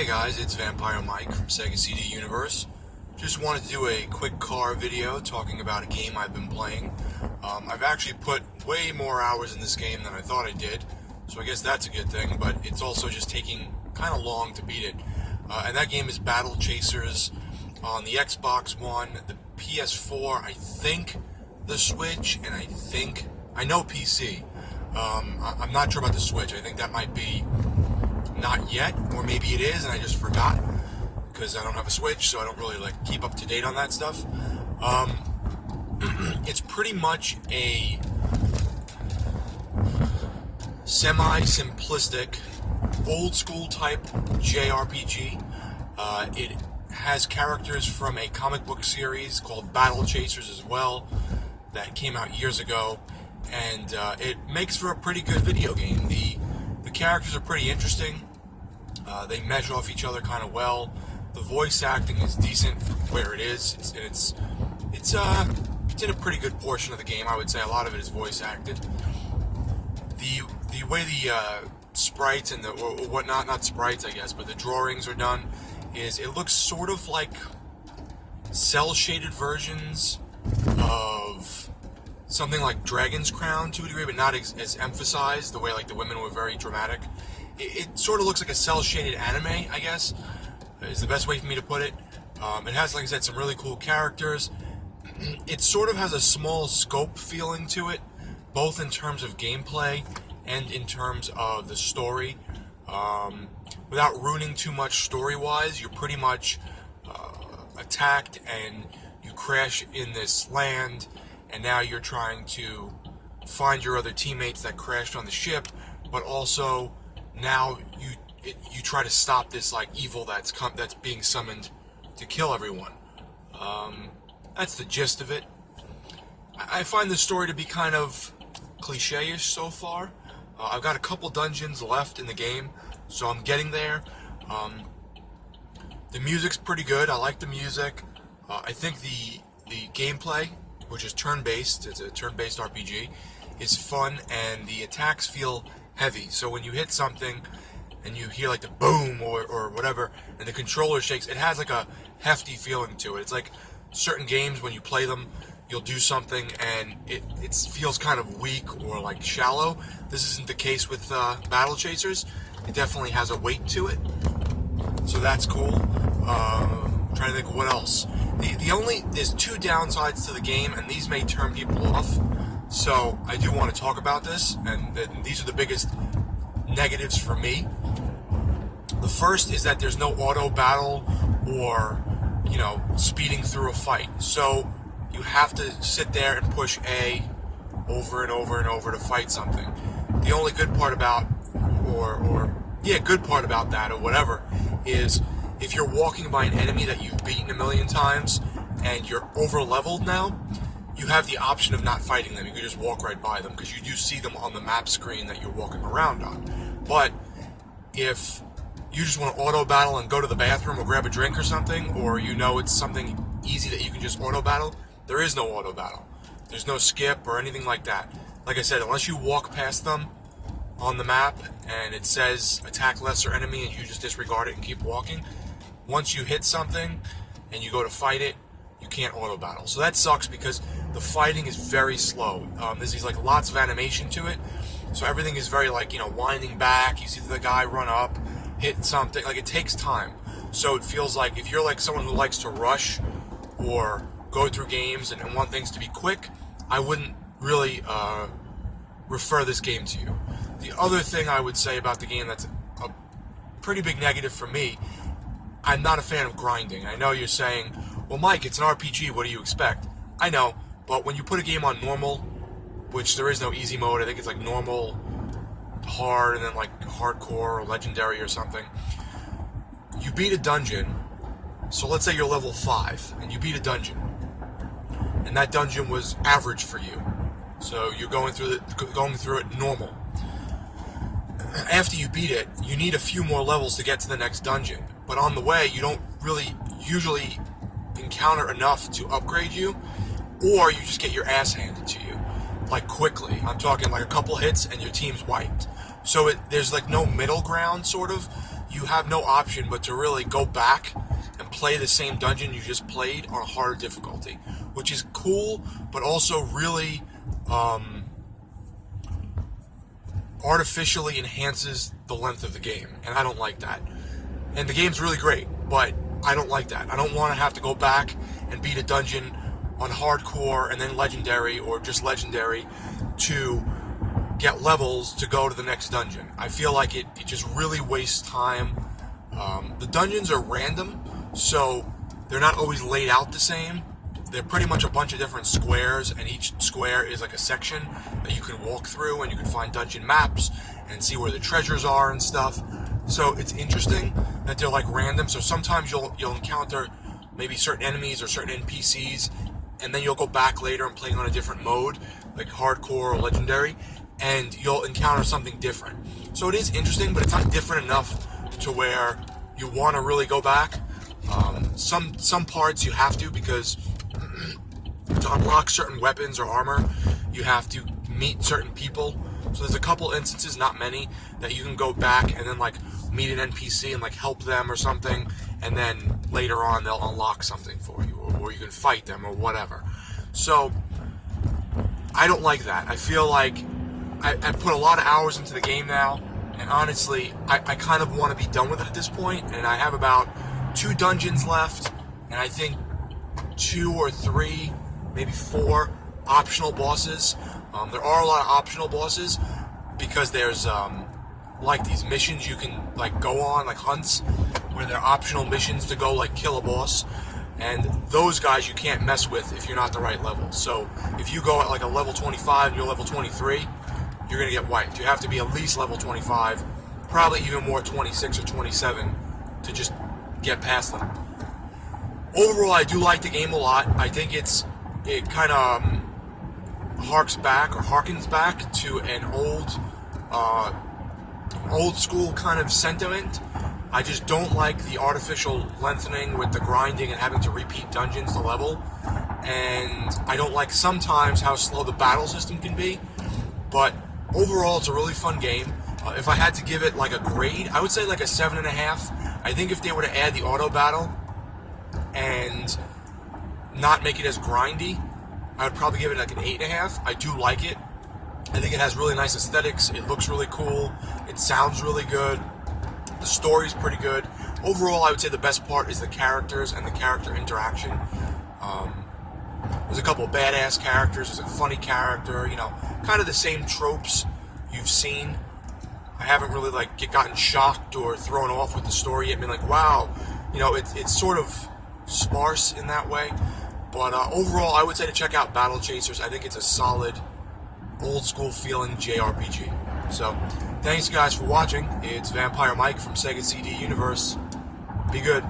Hey guys, it's Vampire Mike from Sega CD Universe. Just wanted to do a quick car video talking about a game I've been playing. I've actually put way more hours in this game than I thought I did, so I guess that's a good thing, but it's also just taking kind of long to beat it. And that game is Battle Chasers on the Xbox One, the PS4, I think the Switch, and I know PC. I'm not sure about the Switch. I think that might be not yet, or maybe it is and I just forgot because I don't have a Switch, so I don't really keep up to date on that stuff. It's pretty much a semi-simplistic, old-school type JRPG. It has characters from a comic book series called Battle Chasers as well that came out years ago, and it makes for a pretty good video game. The characters are pretty interesting. They measure off each other kind of well. The voice acting is decent where it is. It's in a pretty good portion of the game. I would say a lot of it is voice acted. The way the sprites and not sprites, I guess, but the drawings are done is it looks sort of like cell shaded versions of something like Dragon's Crown to a degree, but not as emphasized, the way the women were very dramatic. It sort of looks like a cel-shaded anime, I guess, is the best way for me to put it. It has, like I said, some really cool characters. It sort of has a small scope feeling to it, both in terms of gameplay and in terms of the story. Without ruining too much story-wise, you're pretty much attacked and you crash in this land, and now you're trying to find your other teammates that crashed on the ship, but also now you try to stop this evil that's being summoned to kill everyone. That's the gist of it. I find the story to be kind of cliche-ish so far. I've got a couple dungeons left in the game, so I'm getting there. The music's pretty good. I like the music. I think the gameplay, which is turn-based, it's a turn-based RPG, is fun, and the attacks feel heavy. So when you hit something and you hear the boom or whatever, and the controller shakes, it has a hefty feeling to it. It's like certain games, when you play them, you'll do something and it feels kind of weak or shallow. This isn't the case with Battle Chasers. It definitely has a weight to it, so that's cool. I'm trying to think of what else. There's two downsides to the game, and these may turn people off, so I do want to talk about this, and these are the biggest negatives for me. The first is that there's no auto battle or, speeding through a fight. So you have to sit there and push A over and over and over to fight something. The only good part about, good part about that or whatever, is if you're walking by an enemy that you've beaten a million times and you're over leveled now, you have the option of not fighting them. You can just walk right by them because you do see them on the map screen that you're walking around on. But if you just want to auto battle and go to the bathroom or grab a drink or something, or it's something easy that you can just auto battle, there is no auto battle. There's no skip or anything like that. Like I said, unless you walk past them on the map and it says attack lesser enemy and you just disregard it and keep walking, once you hit something and you go to fight it, you can't auto battle. So that sucks because the fighting is very slow. There's these lots of animation to it, so everything is very winding back. You see the guy run up, hit something. It takes time. So it feels like if you're someone who likes to rush or go through games and want things to be quick, I wouldn't really refer this game to you. The other thing I would say about the game that's a pretty big negative for me, I'm not a fan of grinding. I know you're saying, well, Mike, it's an RPG, what do you expect? I know, but when you put a game on normal, which there is no easy mode, I think it's normal, hard, and then hardcore or legendary or something, you beat a dungeon. So let's say you're level 5 and you beat a dungeon, and that dungeon was average for you, so you're going through it normal. After you beat it, you need a few more levels to get to the next dungeon, but on the way you don't really usually encounter enough to upgrade you, or you just get your ass handed to you quickly. I'm talking a couple hits and your team's wiped. So there's no middle ground, sort of. you have no option but to really go back and play the same dungeon you just played on a harder difficulty, which is cool, but also really artificially enhances the length of the game, and I don't like that. And the game's really great, but I don't like that. I don't want to have to go back and beat a dungeon on hardcore and then legendary or just legendary to get levels to go to the next dungeon. I feel like it just really wastes time. The dungeons are random, so they're not always laid out the same. They're pretty much a bunch of different squares, and each square is like a section that you can walk through, and you can find dungeon maps and see where the treasures are and stuff. So it's interesting that they're like random. So sometimes you'll encounter maybe certain enemies or certain NPCs, and then you'll go back later and play on a different mode, like hardcore or legendary, and you'll encounter something different. So it is interesting, but it's not different enough to where you want to really go back. Some parts you have to, because to unlock certain weapons or armor, you have to meet certain people. So there's a couple instances, not many, that you can go back and then like meet an NPC and like help them or something, and then later on they'll unlock something for you, or you can fight them or whatever. So I don't like that. I feel like I put a lot of hours into the game now, and honestly, I kind of want to be done with it at this point, and I have about 2 dungeons left, and I think 2 or 3, maybe 4 optional bosses. There are a lot of optional bosses because there's like these missions you can like go on, like hunts, where they're optional missions to go like kill a boss, and those guys you can't mess with if you're not the right level. So if you go at like a level 25 and you're level 23, you're gonna get wiped. You have to be at least level 25, probably even more 26 or 27 to just get past them. Overall, I do like the game a lot. I think it kind of harkens back to an old school kind of sentiment. I just don't like the artificial lengthening with the grinding and having to repeat dungeons to level, and I don't like sometimes how slow the battle system can be. But overall, it's a really fun game. If I had to give it like a grade, I would say like a 7.5. I think if they were to add the auto battle and not make it as grindy, I would probably give it like an 8.5. I do like it. I think it has really nice aesthetics. It looks really cool. It sounds really good. The story's pretty good. Overall, I would say the best part is the characters and the character interaction. There's a couple of badass characters. There's a funny character, kind of the same tropes you've seen. I haven't really gotten shocked or thrown off with the story yet. Been like, wow, it's sort of sparse in that way. But overall, I would say to check out Battle Chasers. I think it's a solid, old school feeling JRPG. So, thanks guys for watching. It's Vampire Mike from Sega CD Universe. Be good.